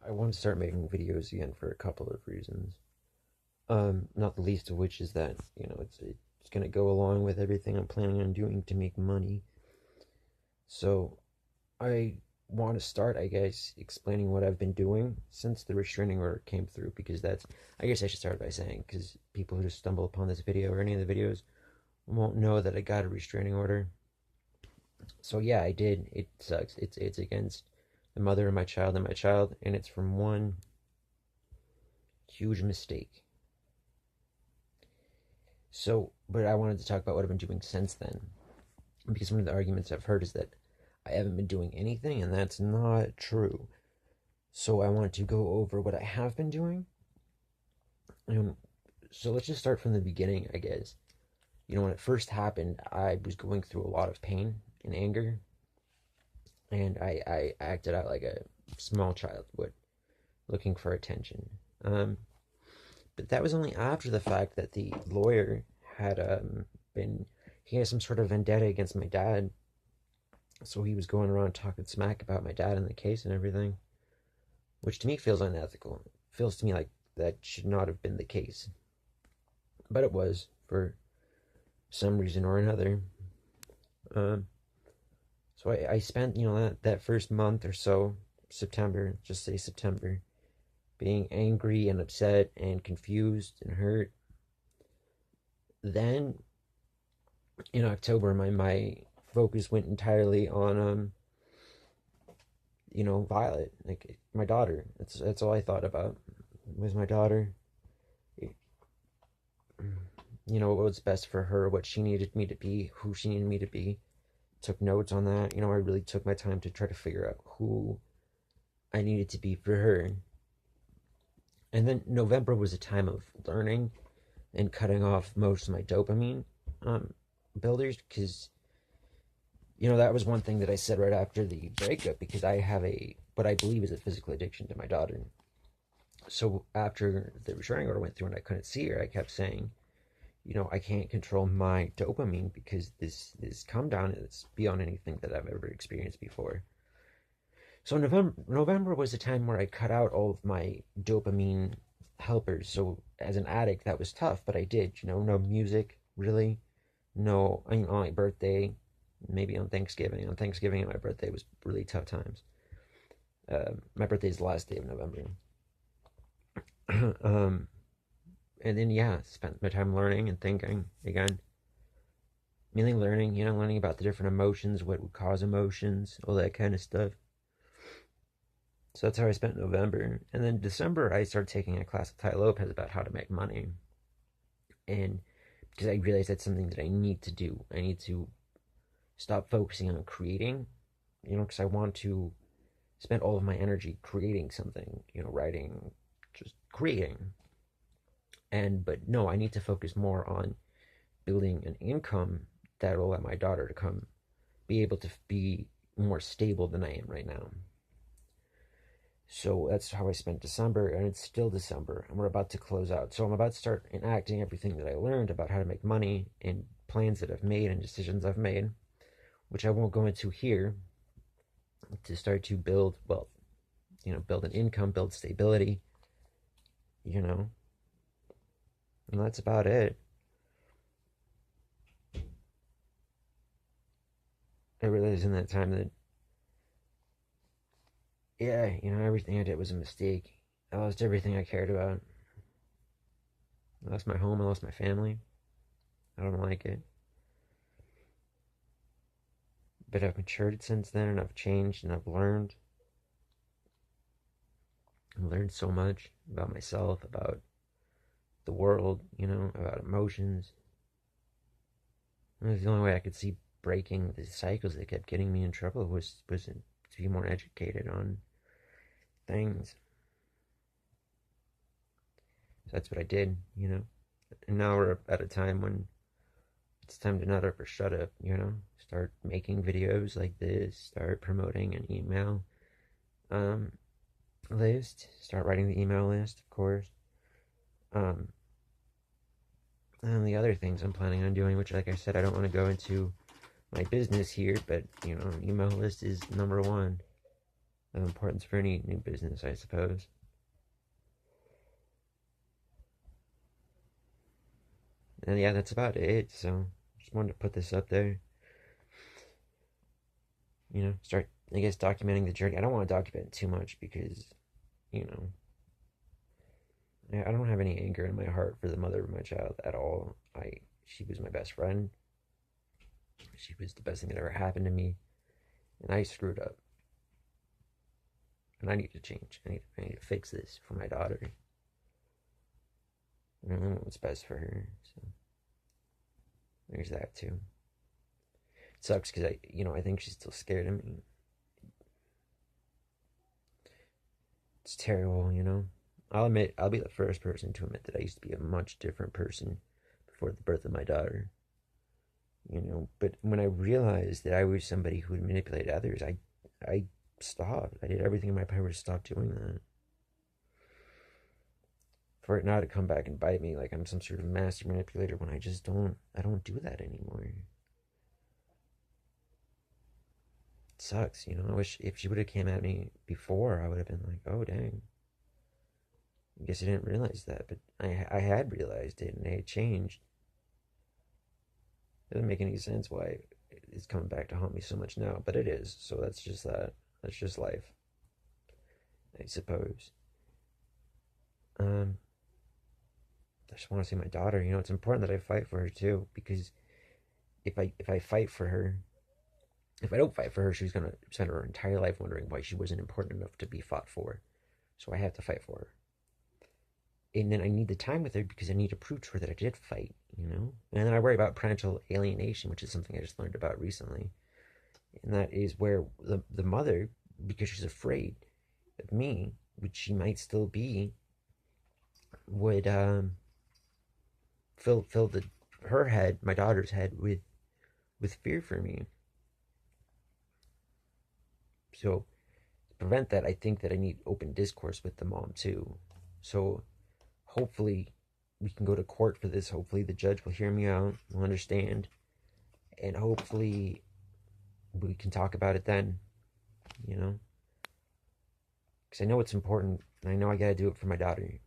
I want to start making videos again for a couple of reasons. Not the least of which is that, it's gonna go along with everything I'm planning on doing to make money. So I want to start, I guess, explaining what I've been doing since the restraining order came through, because I guess I should start by saying, because people who just stumble upon this video or any of the videos won't know that I got a restraining order. So yeah, I did. It sucks. It's against the mother of my child and my child, and it's from one huge mistake. So, but I wanted to talk about what I've been doing since then, because one of the arguments I've heard is that I haven't been doing anything, and that's not true. So I want to go over what I have been doing. So let's just start from the beginning, I guess. When it first happened, I was going through a lot of pain and anger, and I acted out like a small child would, looking for attention. But that was only after the fact that the lawyer had been, he had some sort of vendetta against my dad. So he was going around talking smack about my dad in the case and everything, which to me feels unethical. It feels to me like that should not have been the case. But it was, for some reason or another. So I spent, that first month or so, September, just say September, being angry and upset and confused and hurt. Then in October, my focus went entirely on Violet, like my daughter. That's all I thought about was my daughter. What was best for her, what she needed me to be, who she needed me to be. Took notes on that. I really took my time to try to figure out who I needed to be for her. And then November was a time of learning and cutting off most of my dopamine builders, because that was one thing that I said right after the breakup, because I have what I believe is a physical addiction to my daughter. So after the restraining order went through and I couldn't see her, I kept saying, I can't control my dopamine, because this come down is beyond anything that I've ever experienced before. So November was a time where I cut out all of my dopamine helpers. So as an addict, that was tough, but I did. No music really. No, on my birthday, maybe on Thanksgiving. On Thanksgiving and my birthday was really tough times. My birthday is the last day of November. And then spent my time learning and thinking again. Mainly learning, learning about the different emotions, what would cause emotions, all that kind of stuff. So that's how I spent November. And then December, I started taking a class with Tai Lopez about how to make money. And because I realized that's something that I need to do. I need to stop focusing on creating, because I want to spend all of my energy creating something, writing, just creating. But no, I need to focus more on building an income that will let my daughter to be able to be more stable than I am right now. So that's how I spent December, and it's still December, and we're about to close out. So I'm about to start enacting everything that I learned about how to make money and plans that I've made and decisions I've made, which I won't go into here, to start to build, build an income, build stability, and that's about it. I realized in that time that, everything I did was a mistake. I lost everything I cared about. I lost my home, I lost my family. I don't like it. But I've matured since then, and I've changed, and I've learned. I've learned so much about myself, about the world, about emotions. And it was the only way I could see breaking the cycles that kept getting me in trouble was to be more educated on things. So that's what I did, And now we're at a time when it's time to nut up or shut up, Start making videos like this, start promoting an email list, start writing the email list, of course. And the other things I'm planning on doing, which, like I said, I don't want to go into my business here, but email list is number one. of importance for any new business, I suppose. And yeah, that's about it. So just wanted to put this up there. Start, I guess, documenting the journey. I don't want to document too much because, you know, I don't have any anger in my heart for the mother of my child at all. She was my best friend. She was the best thing that ever happened to me, and I screwed up. And I need to change. I need to fix this for my daughter. I know what's best for her. So there's that too. It sucks because I think she's still scared of me. It's terrible. I'll admit, I'll be the first person to admit that I used to be a much different person before the birth of my daughter. But when I realized that I was somebody who would manipulate others, I stopped. I did everything in my power to stop doing that. For it now to come back and bite me like I'm some sort of master manipulator when I don't do that anymore. It sucks. I wish if she would have came at me before, I would have been like, oh dang. I guess I didn't realize that, but I had realized it and it had changed. It doesn't make any sense why it's coming back to haunt me so much now, but it is. So that's just that. That's just life, I suppose. Um, I just want to see my daughter. It's important that I fight for her too, because if I fight for her, if I don't fight for her, she's gonna spend her entire life wondering why she wasn't important enough to be fought for. So I have to fight for her. And then I need the time with her because I need to prove to her that I did fight. And then I worry about parental alienation, which is something I just learned about recently. And that is where the mother, because she's afraid of me, which she might still be, would fill her head, my daughter's head, with fear for me. So to prevent that, I think that I need open discourse with the mom too. So hopefully we can go to court for this. Hopefully the judge will hear me out, will understand, and hopefully we can talk about it then. Because I know it's important, and I know I gotta do it for my daughter,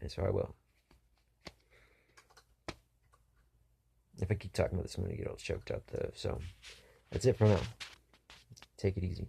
and so I will. If I keep talking about this, I'm gonna get all choked up though. So that's it for now. Take it easy.